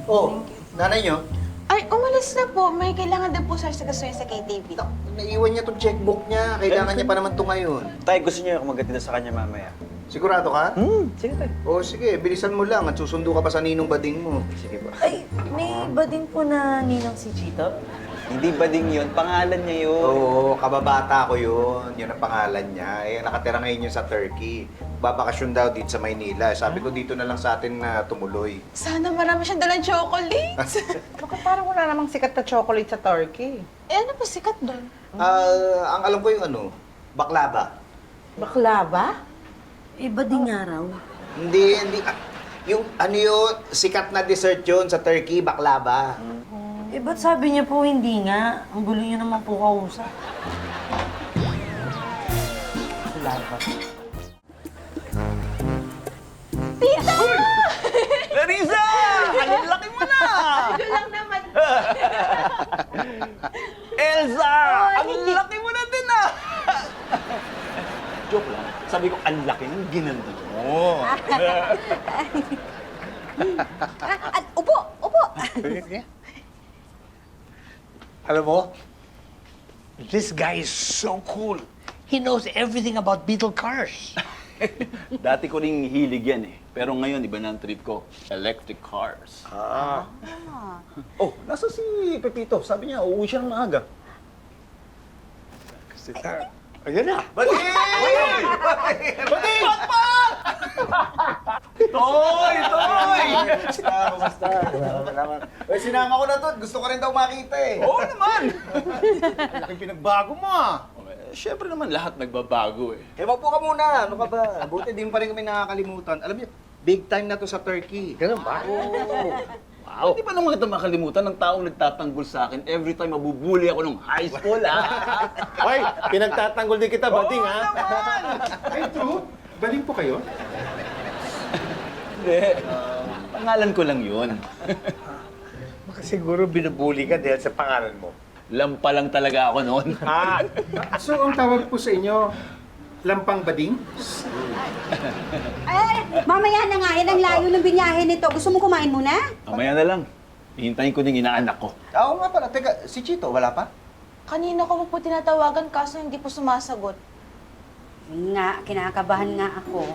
Oh, nanay nyo? Ay, umalis na po. May kailangan din po sir sa gusto niya sa KTV. Naiwan niya tong checkbook niya. Kailangan niya pa naman to ngayon. Tay, gusto niyo ako magatid sa kanya mamaya. Sigurado ka? Sige, tay. Oh, sige. Bilisan mo lang at susundo ka pa sa ninong bading mo. Sige po. Ay, may bading po na ninang si Chito? Hindi bading yun, pangalan niya yun. Oo, kababata ko yun. Yun ang pangalan niya. Eh, nakatira ngayon yun sa Turkey. Babakasyon daw dito sa Maynila. Sabi ko dito na lang sa atin na tumuloy. Sana marami siyang dalang chocolates. Bakit parang wala namang sikat na chocolate sa Turkey? Eh, ano pa sikat doon? Ang alam ko yung ano, baklava. Baklava? Eh, bading nga raw. Hindi. Yung ano yun, sikat na dessert yun sa Turkey, baklava. Eh, ba't sabi niya po hindi nga? Ang gulo niyo naman po kausap. Baklava. Larissa! Ang laki mo na! Ito lang naman. Elsa! Ang laki mo na din ah! Joke lang. Sabi ko, ang laki ng ginanda mo. At upo! Upo! Alam mo, this guy is so cool. He knows everything about Beetle cars. Dati ko ring hilig yan eh. Pero ngayon, iba na ang trip ko. Electric cars. Oh, nasa si Pepito? Sabi niya, uuwi siya ng maaga. Ayan na. Bading! Bading! Toy! Toy! Basta. Uy, sinama ko na to. Gusto ko rin daw makita eh. Oo naman! Ang laking pinagbago mo ah. Siyempre naman, lahat nagbabago eh. Eh, wag po ka muna. Ano ka ba? Buti din pa rin kami nakakalimutan. Alam niyo, big time na to sa Turkey. Ganun ba? Wow! Hindi ba naman kita makalimutan ng taong nagtatanggol sa akin every time mabubuli ako nung high school, ah? Hoy, pinagtatanggol din kita, Bading, ha? Ay, true? Baling po kayo? Hindi. Pangalan ko lang yun. Baka siguro binubuli ka dahil sa pangalan mo. Lampa lang talaga ako noon. So, ang tawag po sa inyo, lampang bading? Ay, mamaya na nga. Yan ang layo ng binyahe nito. Gusto mo kumain muna? Mamaya na lang. Hihintayin ko ng inaanak ko. Oo nga pala. Teka, si Chito, wala pa? Kanina ko po tinatawagan kaso hindi po sumasagot. Yun nga, kinakabahan nga ako.